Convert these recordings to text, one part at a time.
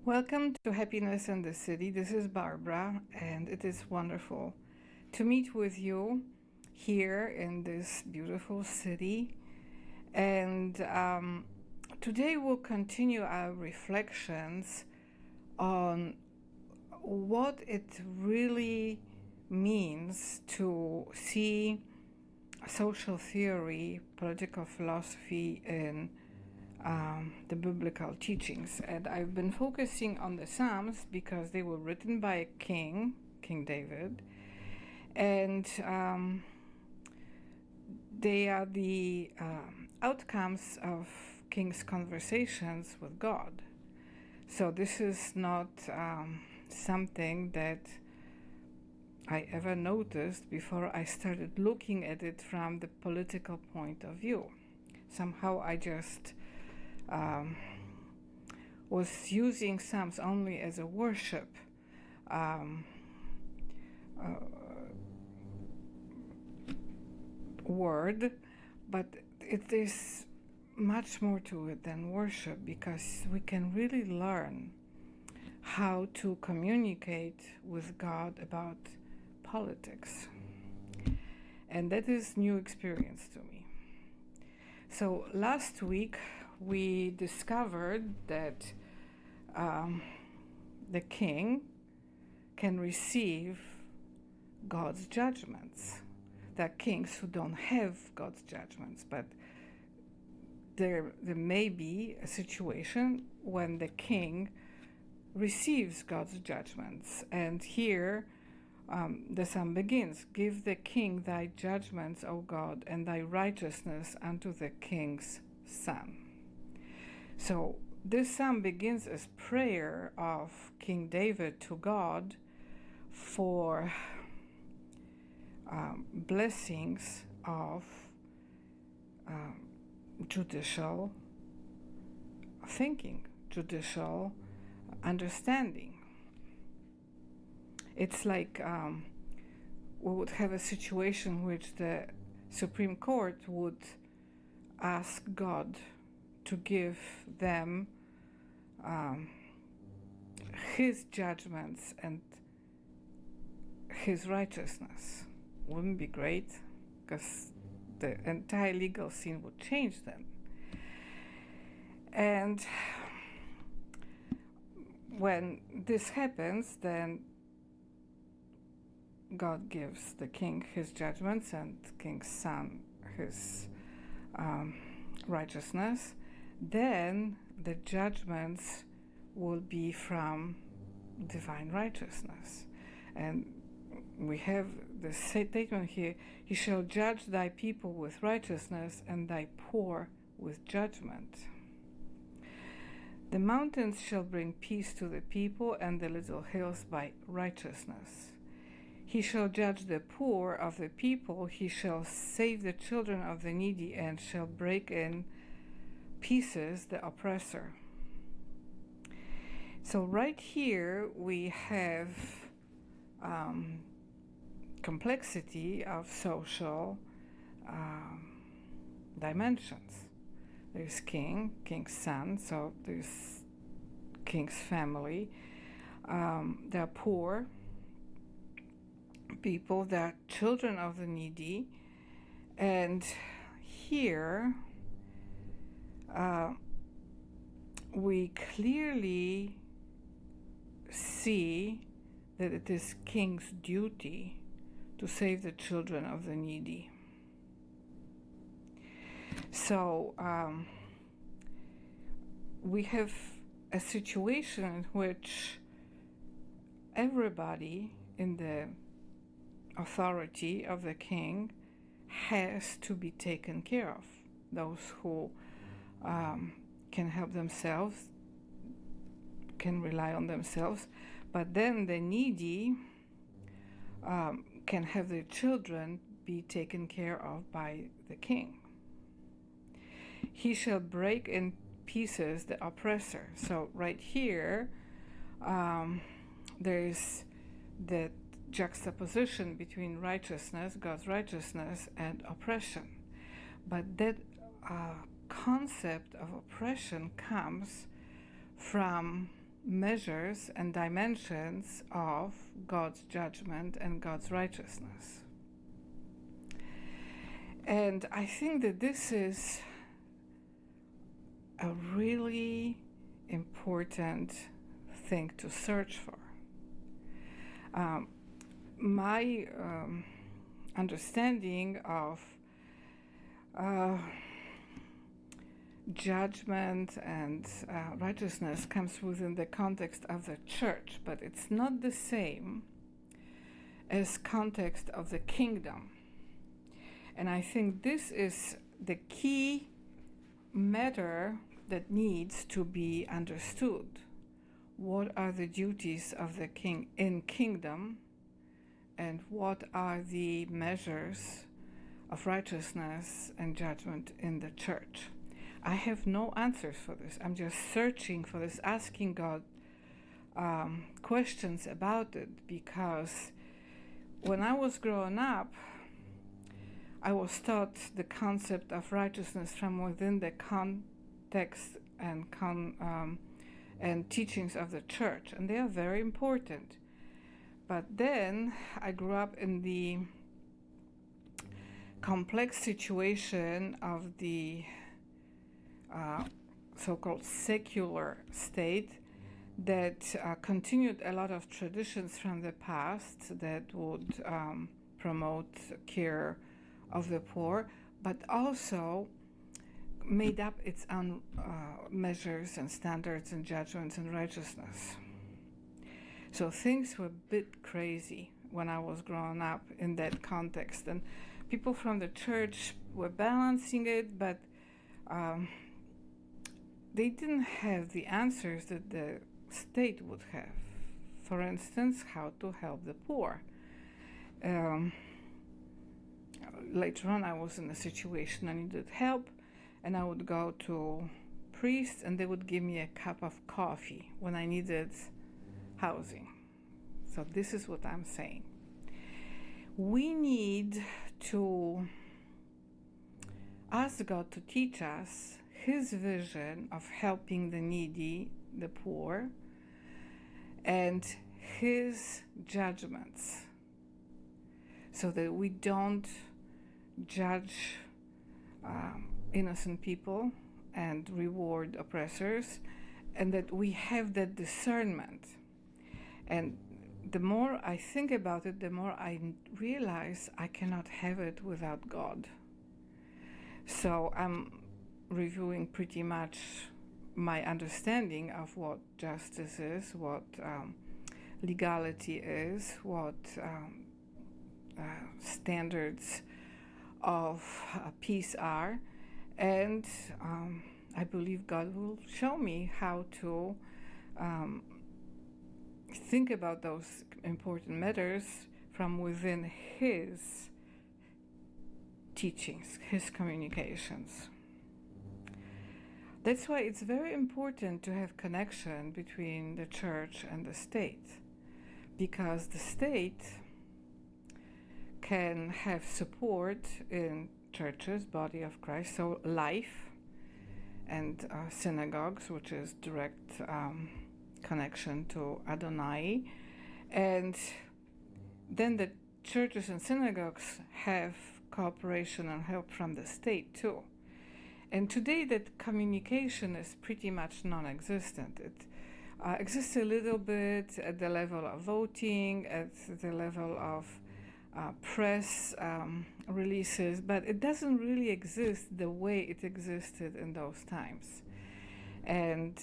Welcome to Happiness in the City. This is Barbara, and it is wonderful to meet with you here in this beautiful city. And today we'll continue our reflections on what it really means to see social theory, political philosophy in the biblical teachings. And I've been focusing on the Psalms because they were written by a king, King David, and they are the outcomes of king's conversations with God. So this is not something that I ever noticed before I started looking at it from the political point of view. Somehow I just was using Psalms only as a worship word, but it is much more to it than worship, because we can really learn how to communicate with God about politics. And that is new experience to me. So last week we discovered that the king can receive God's judgments. There are kings who don't have God's judgments, but there may be a situation when the king receives God's judgments. And here the psalm begins, "Give the king thy judgments, O God, and thy righteousness unto the king's son." So this psalm begins as prayer of King David to God for blessings of judicial thinking, judicial understanding. It's like we would have a situation in which the Supreme Court would ask God to give them his judgments and his righteousness. Wouldn't be great? Because the entire legal scene would change then. And when this happens, then God gives the king his judgments and king's son his righteousness. Then the judgments will be from divine righteousness. And we have the statement here, "He shall judge thy people with righteousness and thy poor with judgment. The mountains shall bring peace to the people, and the little hills by righteousness. He shall judge the poor of the people, he shall save the children of the needy, and shall break in pieces the oppressor." So right here we have complexity of social dimensions. There's king's son, so there's king's family. There are poor people, there are children of the needy, and here we clearly see that it is king's duty to save the children of the needy. So we have a situation in which everybody in the authority of the king has to be taken care of. Those who can help themselves, can rely on themselves, but then the needy can have their children be taken care of by the king. He shall break in pieces the oppressor. So right here, there is the juxtaposition between righteousness, God's righteousness, and oppression. But that concept of oppression comes from measures and dimensions of God's judgment and God's righteousness. And I think that this is a really important thing to search for. My understanding of judgment and righteousness comes within the context of the church, but it's not the same as context of the kingdom. And I think this is the key matter that needs to be understood. What are the duties of the king in kingdom, and what are the measures of righteousness and judgment in the church? I have no answers for this. I'm just searching for this, asking God questions about it, because when I was growing up, I was taught the concept of righteousness from within the context and teachings of the church, and they are very important. But then I grew up in the complex situation of the so-called secular state that continued a lot of traditions from the past that would promote care of the poor, but also made up its own measures and standards and judgments and righteousness. So things were a bit crazy when I was growing up in that context, and people from the church were balancing it, but they didn't have the answers that the state would have. For instance, how to help the poor. Later on, I was in a situation I needed help, and I would go to priests, and they would give me a cup of coffee when I needed housing. So this is what I'm saying. We need to ask God to teach us His vision of helping the needy, the poor, and His judgments, so that we don't judge innocent people and reward oppressors, and that we have that discernment. And the more I think about it, the more I realize I cannot have it without God. So I'm reviewing pretty much my understanding of what justice is, what legality is, what standards of peace are, and I believe God will show me how to think about those important matters from within His teachings, His communications. That's why it's very important to have connection between the church and the state, because the state can have support in churches, body of Christ, so life, and synagogues, which is direct connection to Adonai, and then the churches and synagogues have cooperation and help from the state too. And today that communication is pretty much non-existent. It exists a little bit at the level of voting, at the level of press releases, but it doesn't really exist the way it existed in those times. And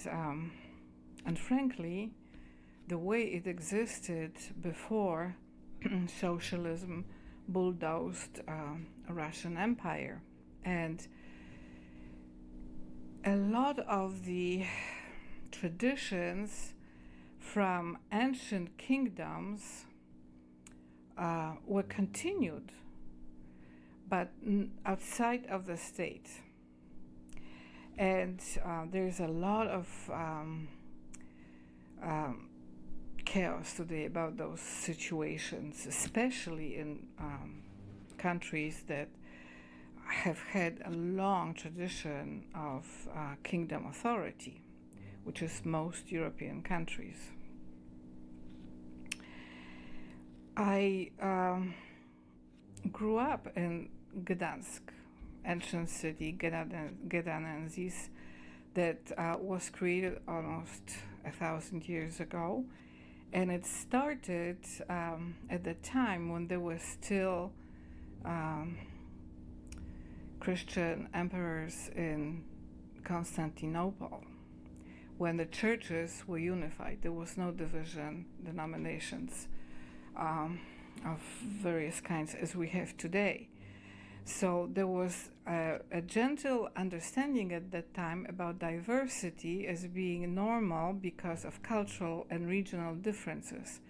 frankly, the way it existed before socialism bulldozed Russian Empire. And a lot of the traditions from ancient kingdoms were continued, but outside of the state. And there's a lot of chaos today about those situations, especially in countries that have had a long tradition of kingdom authority, which is most European countries. I grew up in Gdansk, ancient city, Gdańsk, that was created almost 1,000 years ago. And it started at the time when there was still Christian emperors in Constantinople, when the churches were unified. There was no division, denominations of various kinds as we have today. So there was a gentle understanding at that time about diversity as being normal because of cultural and regional differences.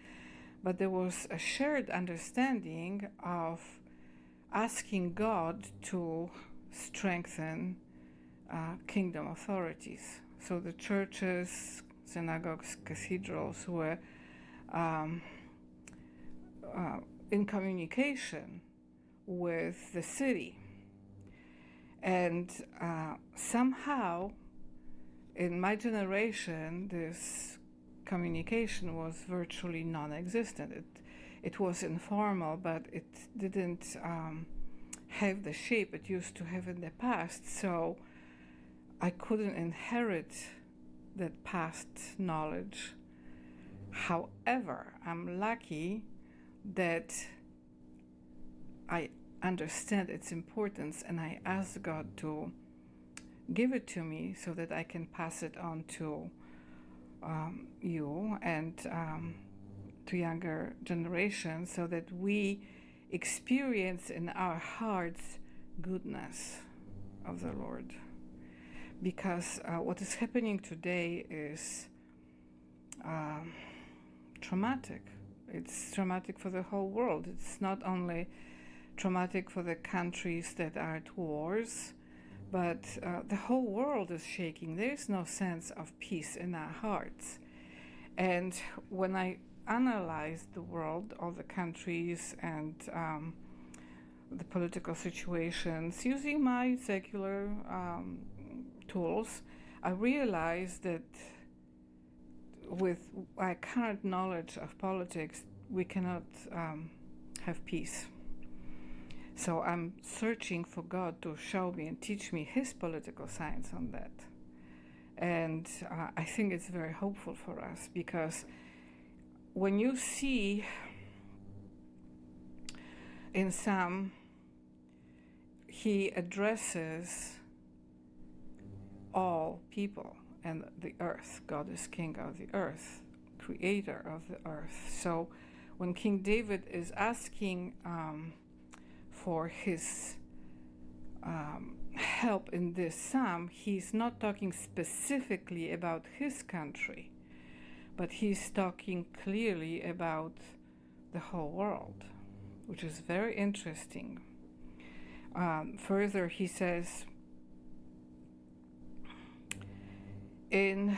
But there was a shared understanding of asking God to strengthen kingdom authorities. So the churches, synagogues, cathedrals were in communication with the city. And somehow, in my generation, this communication was virtually non-existent. It was informal, but it didn't have the shape it used to have in the past. So I couldn't inherit that past knowledge. However, I'm lucky that I understand its importance, and I ask God to give it to me so that I can pass it on to you and to younger generations, so that we experience in our hearts goodness of the Lord. Because what is happening today is traumatic. It's traumatic for the whole world. It's not only traumatic for the countries that are at wars, but the whole world is shaking. There is no sense of peace in our hearts. And when I analyze the world, all the countries and the political situations, using my secular tools, I realize that with our current knowledge of politics, we cannot have peace. So I'm searching for God to show me and teach me His political science on that. And I think it's very hopeful for us, because when you see in Psalm, he addresses all people and the earth. God is king of the earth, creator of the earth. So when King David is asking for his help in this psalm, he's not talking specifically about his country, but he's talking clearly about the whole world, which is very interesting. Further, he says, they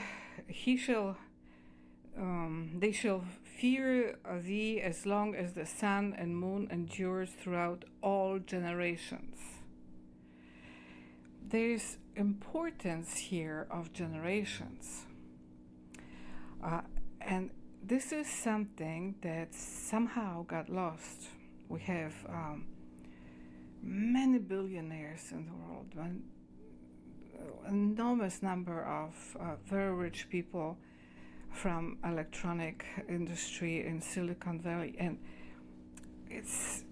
shall fear thee as long as the sun and moon endures throughout all generations. There is importance here of generations. And this is something that somehow got lost. We have many billionaires in the world, an enormous number of very rich people from electronic industry in Silicon Valley, and it's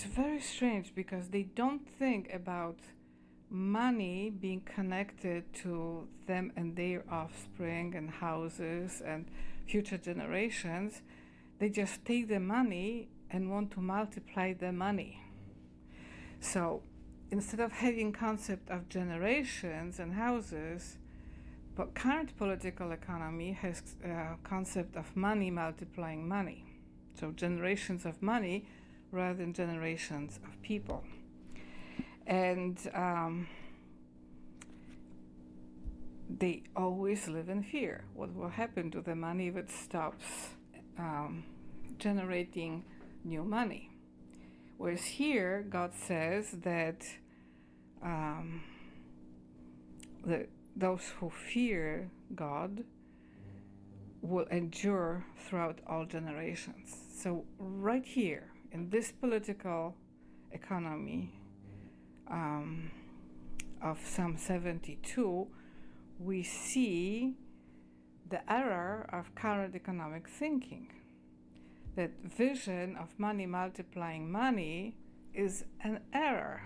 very strange because they don't think about money being connected to them and their offspring and houses and future generations. They just take the money and want to multiply the money. So instead of having concept of generations and houses, but current political economy has a concept of money multiplying money. So generations of money rather than generations of people. And they always live in fear. What will happen to the money if it stops generating new money? Whereas here, God says that those who fear God will endure throughout all generations. So right here in this political economy of Psalm 72, we see the error of current economic thinking. That vision of money multiplying money is an error,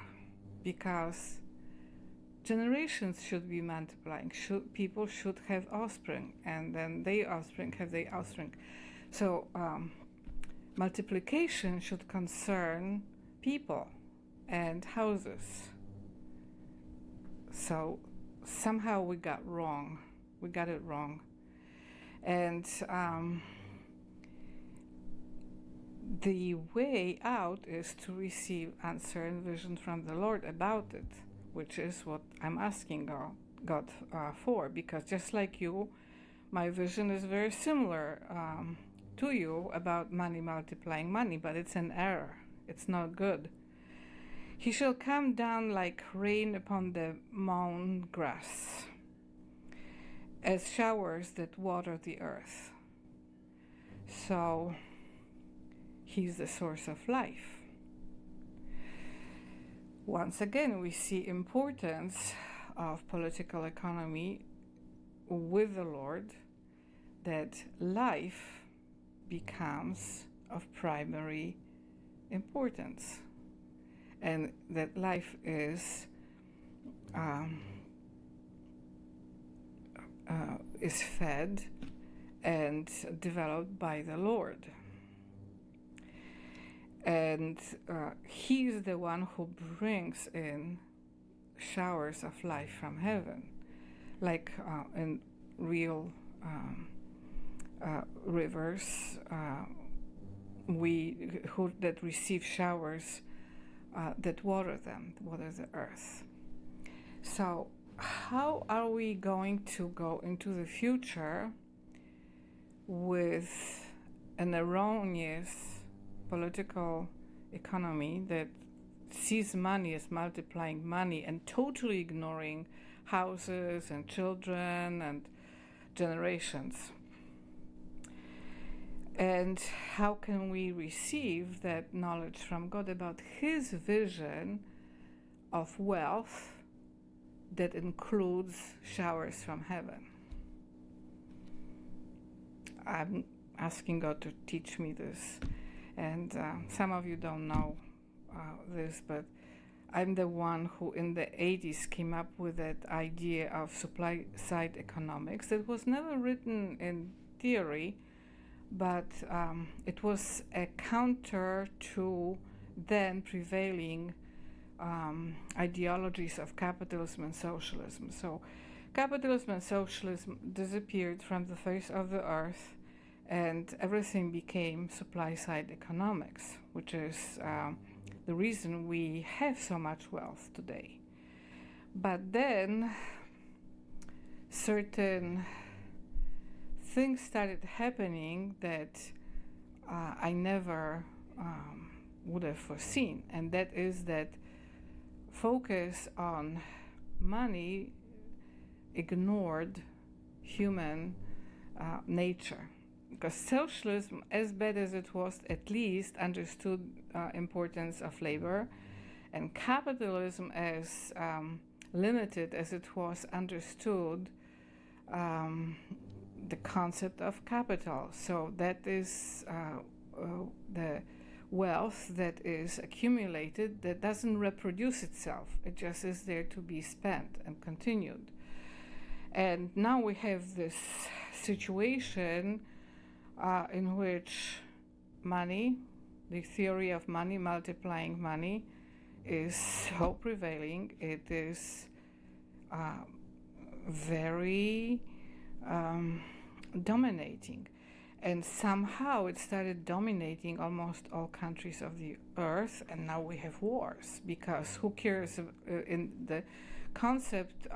because generations should be multiplying. People should have offspring, and then their offspring have their offspring. So multiplication should concern people and houses. So somehow we got it wrong. And the way out is to receive answer and vision from the Lord about it, which is what I'm asking God for, because just like you, my vision is very similar to you about money multiplying money, but it's an error. It's not good. He shall come down like rain upon the mown grass, as showers that water the earth. So He's the source of life. Once again, we see importance of political economy with the Lord, that life becomes of primary importance, and that life is fed and developed by the Lord. And He's the one who brings in showers of life from heaven, like in real rivers that receive showers that water the earth. So how are we going to go into the future with an erroneous political economy that sees money as multiplying money and totally ignoring houses and children and generations? And how can we receive that knowledge from God about His vision of wealth that includes showers from heaven? I'm asking God to teach me this. And some of you don't know this, but I'm the one who in the 80s came up with that idea of supply side economics. It was never written in theory, but it was a counter to then prevailing ideologies of capitalism and socialism. So capitalism and socialism disappeared from the face of the earth, and everything became supply-side economics, which is the reason we have so much wealth today. But then certain things started happening that I never would have foreseen, and that is that focus on money ignored human nature. Because socialism, as bad as it was, at least understood importance of labor, and capitalism, as limited as it was, understood the concept of capital. So that is the wealth that is accumulated that doesn't reproduce itself. It just is there to be spent and continued. And now we have this situation in which money, the theory of money multiplying money, is so prevailing. It is very dominating. And somehow it started dominating almost all countries of the earth, and now we have wars, because who cares in the concept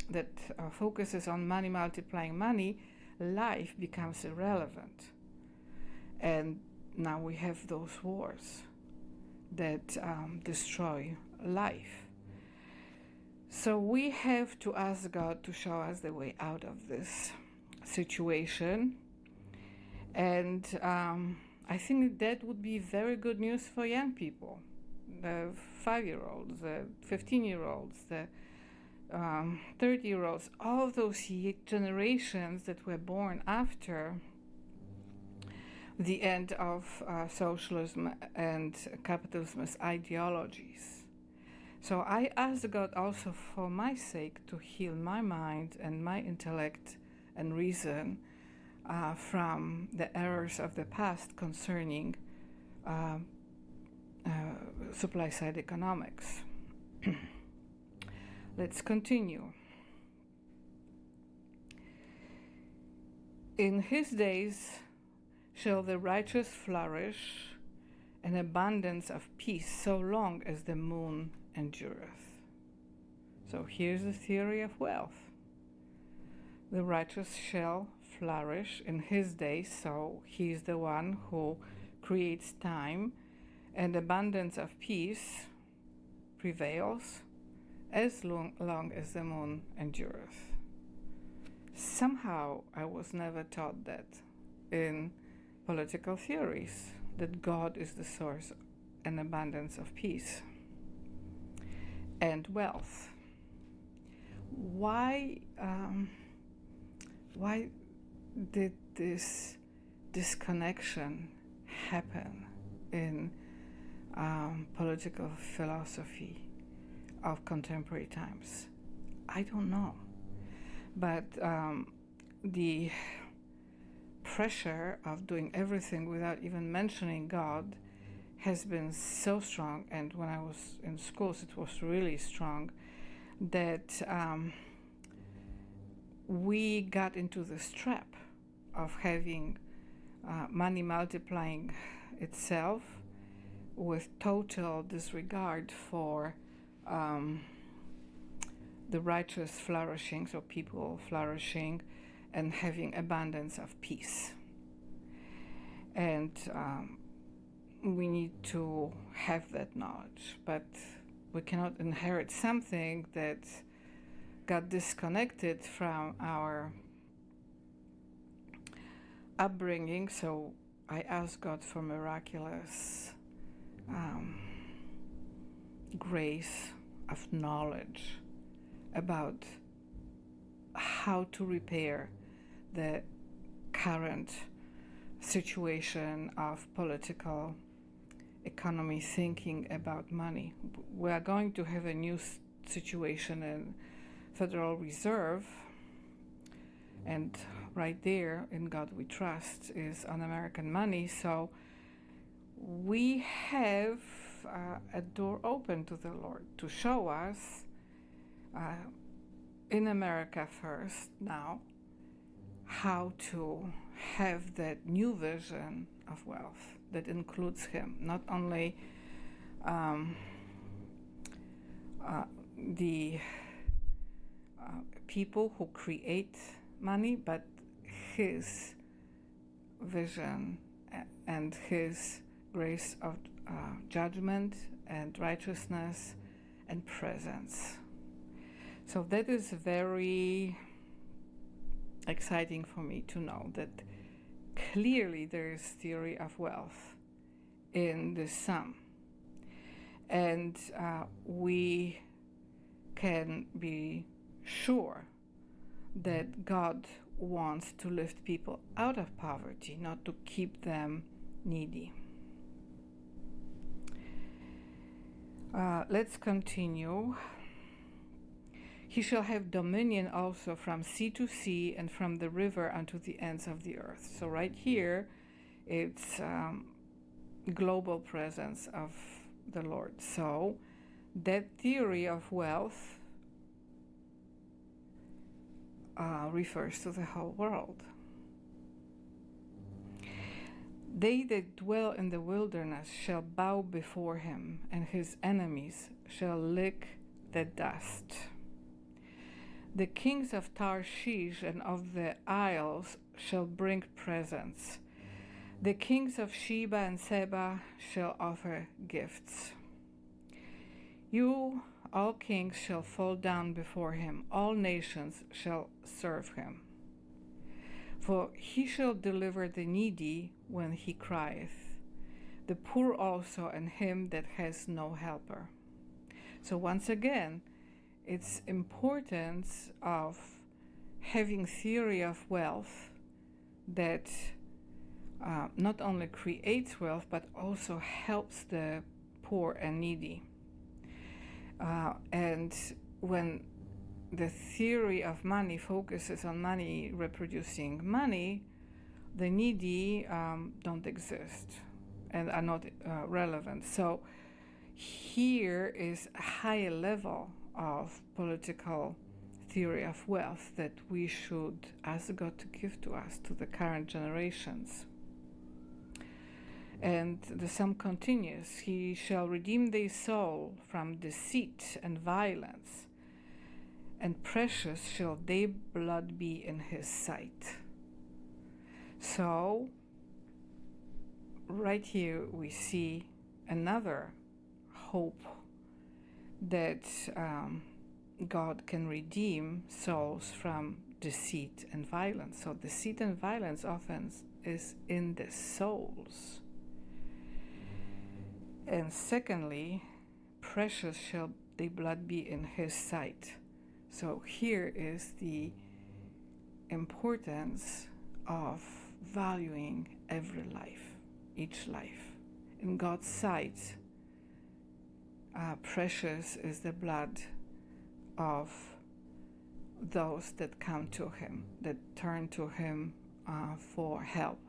that focuses on money multiplying money, life becomes irrelevant. And now we have those wars that destroy life. So we have to ask God to show us the way out of this situation. And I think that would be very good news for young people, the 5-year-olds, the 15-year-olds, the 30-year-olds, all of those generations that were born after the end of socialism and capitalism ideologies. So I ask God also for my sake to heal my mind and my intellect and reason from the errors of the past concerning supply side economics. Let's continue. In his days shall the righteous flourish, an abundance of peace, so long as the moon endureth. So here's the theory of wealth. The righteous shall flourish in his days, so he is the one who creates time, and abundance of peace prevails as long as the moon endureth. Somehow I was never taught that in political theories, that God is the source and abundance of peace and wealth. Why did this disconnection happen in political philosophy of contemporary times? I don't know. But the pressure of doing everything without even mentioning God has been so strong, and when I was in schools it was really strong, that we got into this trap of having money multiplying itself with total disregard for the righteous flourishing, so people flourishing and having abundance of peace. And we need to have that knowledge, but we cannot inherit something that got disconnected from our upbringing. So I ask God for miraculous grace of knowledge about how to repair the current situation of political economy thinking about money. We are going to have a new situation in Federal Reserve, and right there in God we trust is on American money. So we have a door open to the Lord to show us in America first now how to have that new vision of wealth that includes him, not only the people who create money, but his vision and his grace of judgment and righteousness and presence. So that is very exciting for me to know that clearly there is theory of wealth in the sum, and we can be sure that God wants to lift people out of poverty, not to keep them needy. Let's continue. He shall have dominion also from sea to sea and from the river unto the ends of the earth. So right here, it's global presence of the Lord. So that theory of wealth refers to the whole world. They that dwell in the wilderness shall bow before him, and his enemies shall lick the dust. The kings of Tarshish and of the isles shall bring presents. The kings of Sheba and Seba shall offer gifts. You all kings shall fall down before him, all nations shall serve him. For he shall deliver the needy when he crieth, the poor also, and him that has no helper. So once again, it's importance of having theory of wealth that not only creates wealth but also helps the poor and needy. And when the theory of money focuses on money reproducing money, the needy don't exist and are not relevant. So here is a higher level of political theory of wealth that we should ask God to give to us, to the current generations. And the psalm continues, he shall redeem thy soul from deceit and violence, and precious shall thy blood be in his sight. So, right here we see another hope that God can redeem souls from deceit and violence. So deceit and violence often is in the souls. And secondly, precious shall thy blood be in his sight. So here is the importance of valuing every life, each life. In God's sight, precious is the blood of those that come to him, that turn to him for help.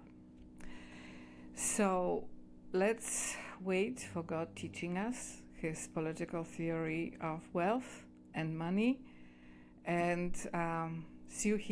So let's wait for God teaching us his political theory of wealth and money, and see you here.